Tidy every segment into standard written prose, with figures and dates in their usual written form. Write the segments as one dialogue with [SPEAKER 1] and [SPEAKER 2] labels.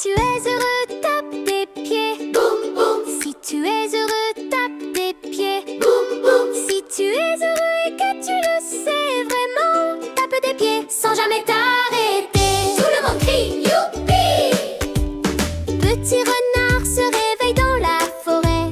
[SPEAKER 1] tu es heureux, tape des pieds. Boum, boum. Si tu es heureux, tape des pieds. Boum, boum. Si tu es heureux et que tu le sais vraiment, tape des pieds sans jamais t'arrêter. Tout le monde crie youpi. Petit renard se réveille dans la forêt.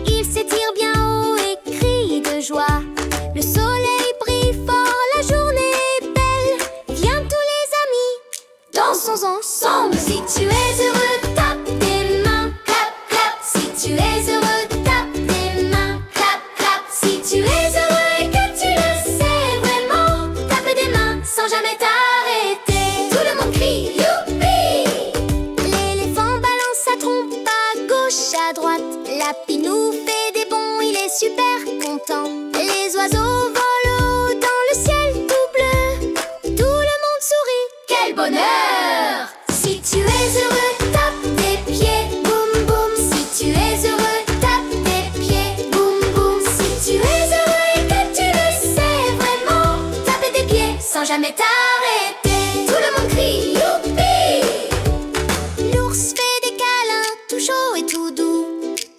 [SPEAKER 1] Il s'étire bien haut et crie de joie. Le soleil brille fort, la journée est belle. Viens tous les amis, dansons ensemble. Si tu es heureux, tape tes mains, clap, clap. Si tu es heureux, tape tes mains, clap, clap. Si tu es heureux et que tu le sais vraiment, tape des mains sans jamais t'arrêter. Tout le monde crie youpi. L'éléphant balance sa trompe à gauche, à droite. Lapinou fait des bonds, il est super content. Les oiseaux volent haut dans le ciel tout bleu. Tout le monde sourit, quel bonheur! Si tu es heureux, tape tes pieds, boum boum. Si tu es heureux, tape tes pieds, boum boum. Si tu es heureux et que tu le sais vraiment, tape tes pieds sans jamais t'arrêter. Tout le monde crie youpi. L'ours fait des câlins tout chaud et tout doux.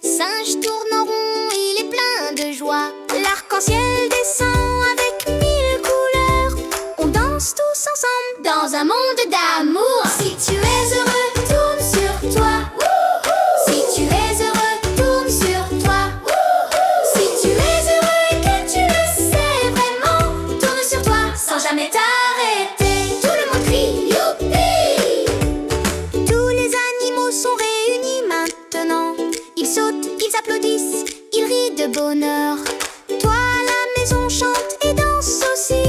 [SPEAKER 1] Singe tourne en rond, il est plein de joie. L'arc-en-ciel descend avec 1000 couleurs. On danse tous ensemble dans un monde d'amour. Si tu es heureux, tourne sur toi. Si tu es heureux, tourne sur toi. Si tu es heureux et que tu le sais vraiment, tourne sur toi sans jamais t'arrêter. Tout le monde crie youpi. Tous les animaux sont réunis maintenant. Ils sautent, ils applaudissent, ils rient de bonheur. Toi à la maison chante et danse aussi.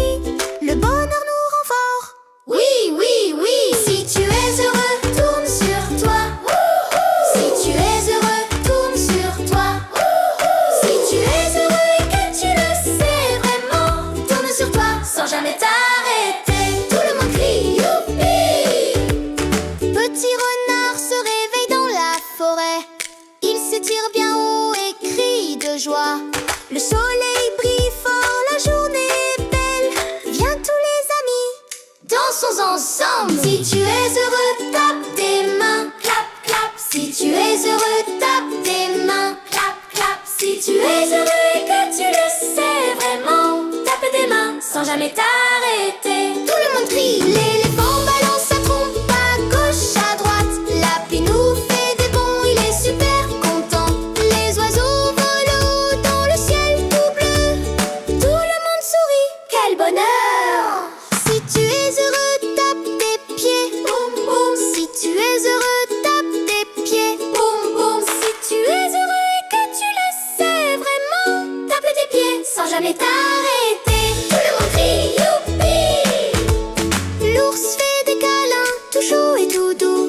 [SPEAKER 1] Le bonheur nous rend fort. Oui, oui, oui. Si tu es heureux, tourne sur toi. Si tu es heureux, tourne sur toi. Si tu es heureux et que tu le sais vraiment, tourne sur toi sans jamais t'arrêter. Tout le monde crie youpi. Petit renard se réveille dans la forêt. Il s'étire bien haut et crie de joie. Le soleil brille fort, la journée est belle. Viens tous les amis, dansons ensemble. Si tu es heureux, tape tes mains, clap, clap. Si tu es heureux, tape tes mains, clap, clap. Si tu es heureux et que tu le sais vraiment, tape tes mains sans jamais t'arrêter. Tout le monde crie. L'éléphant balance sa trompe à gauche, à droite. Lapinou fait des bonds, il est super content. Les oiseaux volent haut dans le ciel tout bleu. Tout le monde sourit, quel bonheur! Si tu es heureux, tape tes pieds, boum boum. Si tu es heureux, tape tes pieds, boum boum. Si tu es heureux et que tu le sais vraiment, tape tes pieds sans jamais t'arrêter. Tout le monde crie youpi. L'ours fait des câlins tout chaud et tout doux.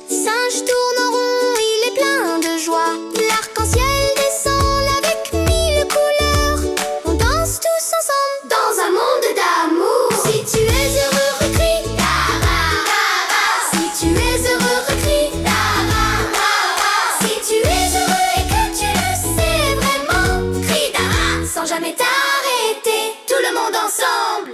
[SPEAKER 1] Singe tourne en rond, il est plein de joie. L'arc-en-ciel descend avec 1000 couleurs. On danse tous ensemble dans un monde d'amour. Si tu es heureux, recrie ta-ra, ta-ra. Si tu es heureux, recrie ta-ra, ta-ra. Si tu es heureux et que tu le sais vraiment, crie ta-ra sans jamais t'arrêter. Tout le monde ensemble.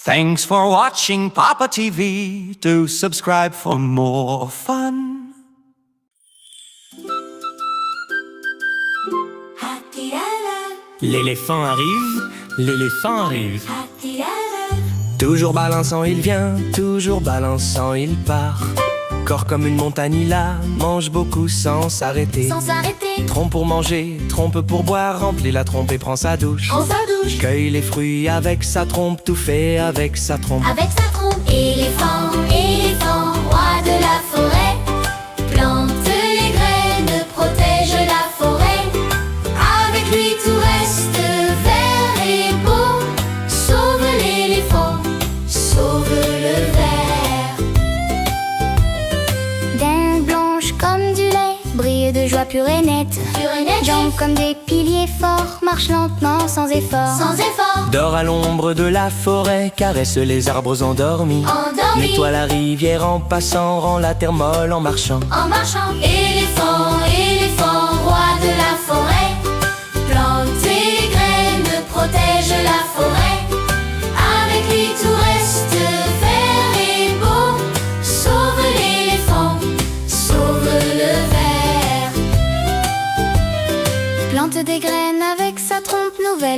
[SPEAKER 2] Thanks for watching Papa TV. Do subscribe for more fun.
[SPEAKER 3] L'éléphant arrive. Toujours balançant il vient, toujours balançant il part. Corps comme une montagne il a, mange beaucoup sans s'arrêter.
[SPEAKER 1] Sans s'arrêter,
[SPEAKER 3] Trompe pour manger, trompe pour boire, remplit la trompe et prend sa douche.
[SPEAKER 1] prends sa douche
[SPEAKER 3] Cueille les fruits avec sa trompe, tout fait avec sa trompe.
[SPEAKER 1] avec sa trompe. Éléphant, éléphant, roi de la forêt. Plante les graines, protège la forêt. Avec lui tout reste vert et beau. Sauve l'éléphant, sauve le ver. Dents blanches comme du lait, brille de joie pure et nette. Jambes comme des piliers forts, marche lentement sans effort. Sans effort,
[SPEAKER 3] Dort à l'ombre de la forêt, caresse les arbres endormis.
[SPEAKER 1] endormi
[SPEAKER 3] Nettoie la rivière en passant, rend la terre molle en marchant.
[SPEAKER 1] en marchant. Éléphant, éléphant, roi de la forêt. Plante les graines, protège la forêt. Avec lui tout reste vert et beau. Sauve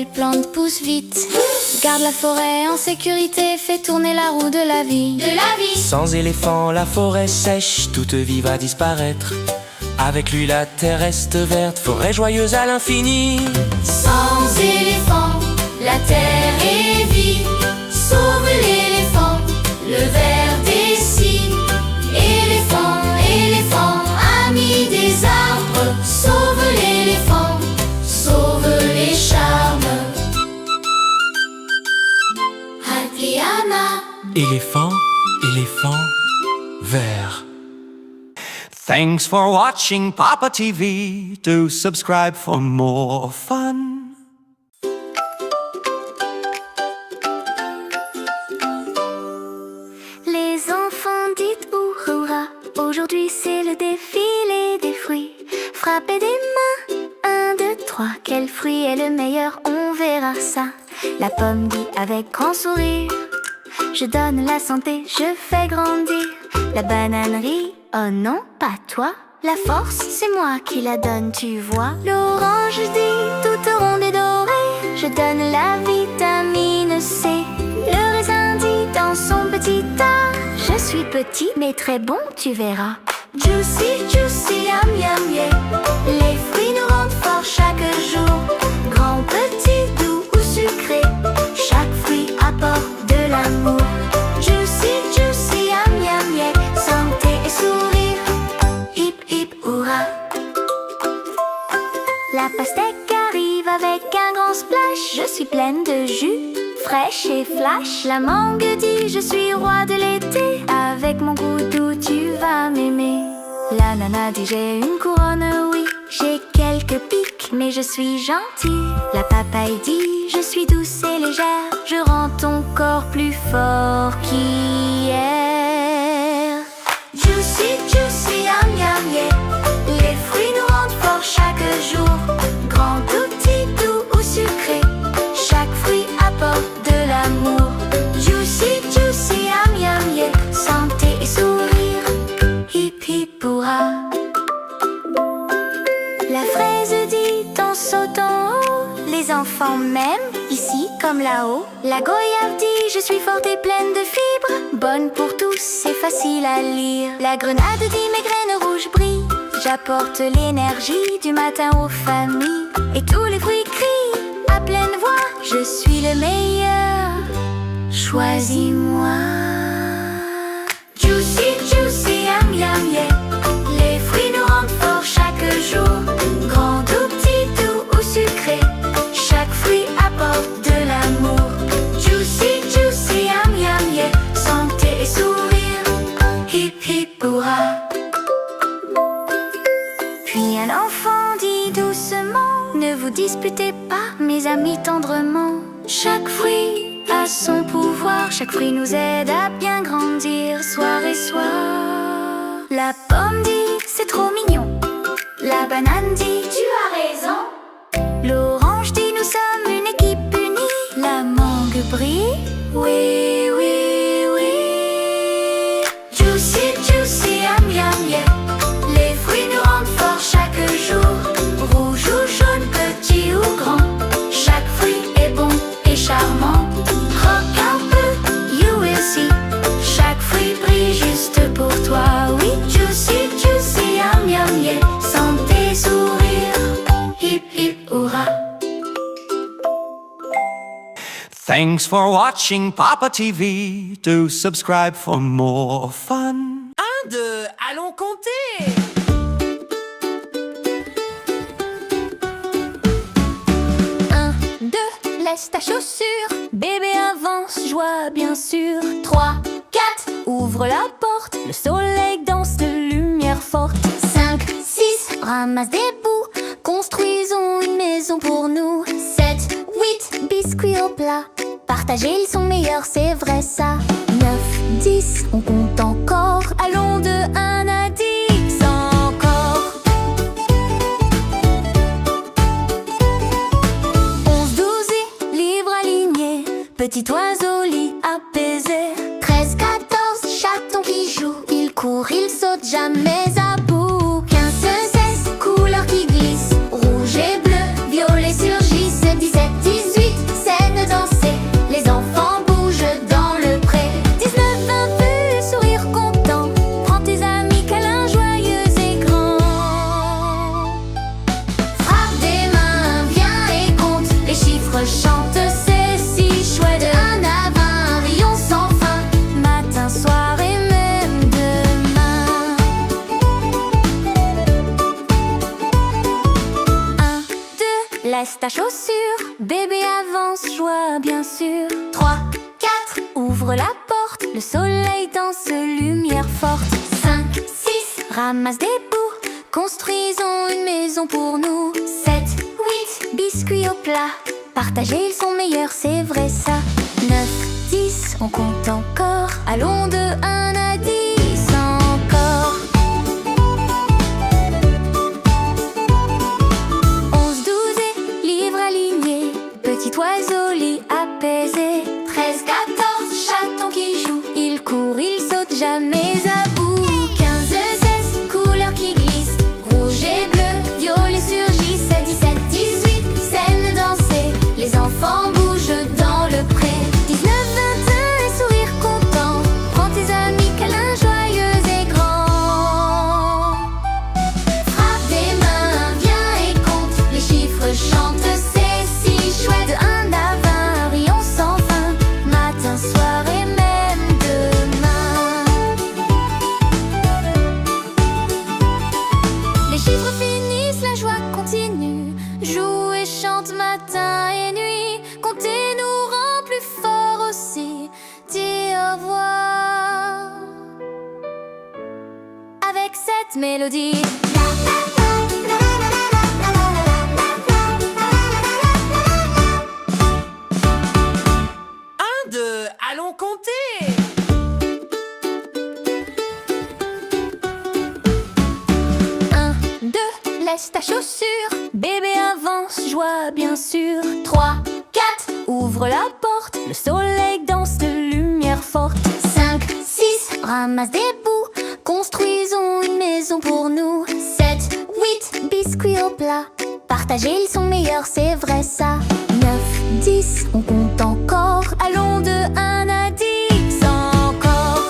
[SPEAKER 1] belles plantes poussent vite. Garde la forêt en sécurité, fait tourner la roue de la vie.
[SPEAKER 3] Sans éléphant, la forêt sèche, toute vie va disparaître. Avec lui, la terre reste verte, forêt joyeuse à l'infini.
[SPEAKER 1] Sans éléphant, la terre est vide. Sauve l'éléphant, le ver dessine. Éléphant, éléphant, ami des arbres. Sauve l'éléphant, sauve les charmes. Adriana.
[SPEAKER 3] Éléphant, éléphant, vert.
[SPEAKER 2] Thanks for watching Papa TV. Do subscribe for more fun.
[SPEAKER 1] Les enfants, dites hurrah. Aujourd'hui c'est le défilé des fruits. Frappez des mains, 1, 2, 3. Quel fruit est le meilleur, on verra ça. La pomme dit avec grand sourire: je donne la santé, je fais grandir. La banane rit: oh non, pas toi. La force, c'est moi qui la donne, tu vois. L'orange dit, toute ronde et dorée: je donne la vitamine C. Le raisin dit dans son petit tas: je suis petit mais très bon, tu verras. Juicy, juicy, yum, yum, yeah. Les fruits nous rendent forts chaque jour. Grand, petit, doux ou sucré, chaque fruit apporte de l'amour. Juicy, juicy, yum, yum, yeah. Santé et sourire, hip, hip, hurrah. La pastèque arrive avec un grand splash. Je suis pleine de jus, fraîche et flash. La mangue dit: je suis roi de l'été. Avec mon goût doux tu vas m'aimer. L'ananas dit: j'ai une couronne, oui. J'ai quelques pics mais je suis gentille. La papaye dit: je suis douce et légère. Je rends ton corps plus fort qu'hier. Juicy, juicy, yum, yum, yeah. Les fruits nous rendent forts chaque jour. Grand ou petit, doux ou sucré, chaque fruit apporte de l'amour. Juicy, juicy, yum, yum, yeah. Santé et sourire, hip, hip, hurrah. La fraise dit en sautant haut: les enfants m'aiment, ici comme là-haut. La goyave dit: je suis forte et pleine de fibres. Bonne pour tous, c'est facile à lire. La grenade dit: mes graines rouges brillent. J'apporte l'énergie du matin aux familles. Et tous les fruits crient à pleine voix: je suis le meilleur, choisis-moi. Juicy, juicy, yum, yum, yeah. Les fruits nous rendent forts chaque jour. Grand ou petit, doux ou sucré, chaque fruit apporte de l'amour. Juicy, juicy, yum, yum, yeah. Santé et sourire, hip, hip, hurrah. Puis un enfant dit doucement: ne vous disputez pas, mes amis, tendrement. Chaque fruit a son pouvoir, chaque fruit nous aide à bien grandir, soir et soir. La pomme dit: c'est trop mignon. La banane dit: tu as raison. L'orange dit: nous sommes une équipe unie. La mangue brille: oui, oui, oui. Juicy, juicy, yum, yum, yeah. Les fruits nous rendent forts chaque jour. Rouge ou jaune, petit ou grand, chaque fruit est bon et charmant. Croque un peu, you will see. Chaque fruit brille juste pour toi, oui. Juicy, juicy, yum, yum, yeah. Santé, sourire, hip, hip, hurrah.
[SPEAKER 2] Thanks for watching Papa TV. Do subscribe for more fun.
[SPEAKER 3] 1, 2, allons compter.
[SPEAKER 1] 1, 2, laisse ta chaussure. Bébé avance, joie bien sûr. 3, 4, ouvre la porte. Le soleil danse de lumière forte. 5, 6, ramasse des bouts. Construisons une maison pour nous. 7, 8, biscuits au plat. Partager, ils sont meilleurs, c'est vrai ça. 9, 10, on compte encore. Allons de 1 à 10 encore. 11, 12 et livres alignés. Petit oiseau lit apaisé. 13, 14, chaton qui joue. Il court, il saute, jamais à bout. 15, 16, couleurs qui glissent. Rouge et bleu, violet surgissent. 17, 18, laisse ta chaussure. Bébé avance, joie bien sûr. 3, 4, ouvre la porte. Le soleil danse, lumière forte. 5, 6, ramasse des bouts. Construisons une maison pour nous. 7, 8, biscuits au plat. Partager, ils sont meilleurs, c'est vrai ça. 9, 10, on compte encore. Allons de 1 à 10 encore. 11, 12 et livre aligné. Petit oiseau lit apaisé. 13, 14, chaton qui joue. Il court, il saute, jamais à bout. 15, 16, couleurs qui glissent. Rouge et bleu, violet surgissent. 17, 18, scène dansée. Les enfants bougent dans le pré. 19, 21 et sourire content. Prends tes amis, câlin joyeux et grand. Frappe des mains, viens et compte. Les chiffres chantent, c'est si chouette. De 1 à 20, rions sans fin. Matin, soir et même demain. Les chiffres finissent, la joie continue. Joue et chante matin et nuit. Compter nous rend plus forts aussi. Dis au revoir avec cette mélodie.
[SPEAKER 4] Un, deux, allons compter.
[SPEAKER 1] 1, 2, laisse ta chaussure. Bébé avance, joie bien sûr. 3, 4, ouvre la porte. Le soleil danse, de lumière forte. 5, 6, ramasse des bouts. Construisons une maison pour nous. 7, 8, biscuits au plat. Partager, ils sont meilleurs, c'est vrai ça. 9, 10, on compte encore. Allons de 1 à 10 encore.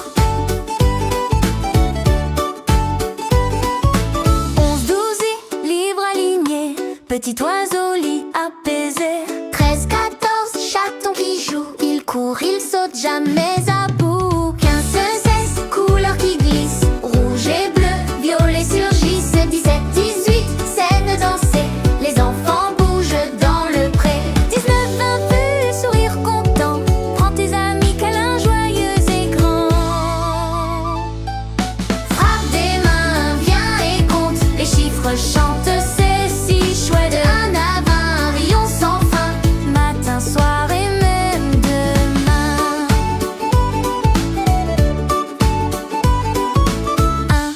[SPEAKER 1] 11, 12 et livre aligné. Petit oiseau lit apaisé. 13, 14, chaton qui joue. Il court, il saute, jamais à bout. 15, 16, couleurs qui glissent. Rouge et bleu, violet surgissent. 17, 18, scène dansée. Les enfants bougent dans le pré. 19, 20, plus sourire content. Prends tes amis, câlin joyeux et grand. Frappe des mains, viens et compte. Les chiffres chantent, c'est si chouette. De 1 à 20, rions sans fin. Matin, soir et même demain. 1,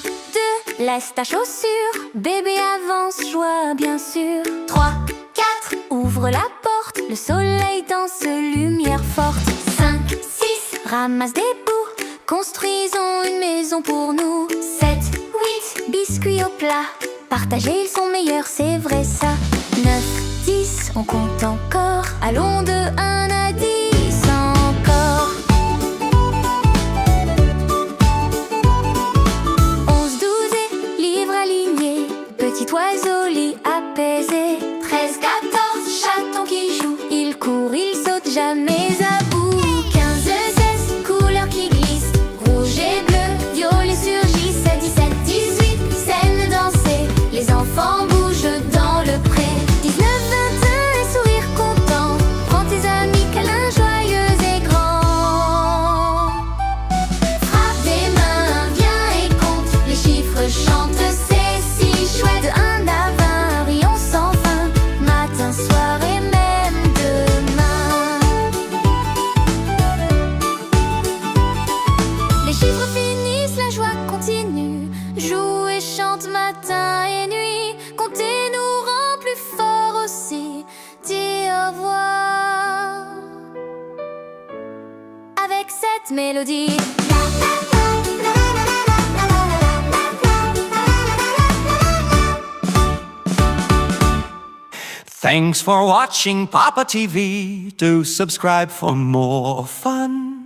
[SPEAKER 1] 2, laisse ta chaussure. Bébé avance, joie bien sûr. 3, 4, ouvre la porte. Le soleil danse, lumière forte. 5, 6, ramasse des bouts. Construisons une maison pour nous. 7, 8, biscuits au plat. Partager, ils sont meilleurs, c'est vrai ça. 9, 10, on compte encore. Allons de 1 à 10 encore. 11, 12 et livre aligné. Petit oiseau lit apaisé. 13, 14, chaton qui joue. Il court, il saute, jamais à bout. 15, 16, couleurs qui glissent. Rouge et bleu, violet surgissent. 17, 18, scène dansée. Les enfants bougent dans le pré. 19, 21 et sourire content. Prends tes amis, câlin joyeux et grand. Frappe des mains, viens et compte. Les chiffres chantent, c'est si chouette. De 1 à 20, rions sans fin. Matin, soir et même demain. Les chiffres finissent, la joie continue. Joue et chante matin et nuit. Compter nous rend plus forts aussi. Dis au revoir avec cette mélodie.
[SPEAKER 2] Thanks for watching Papa TV. Do subscribe for more fun.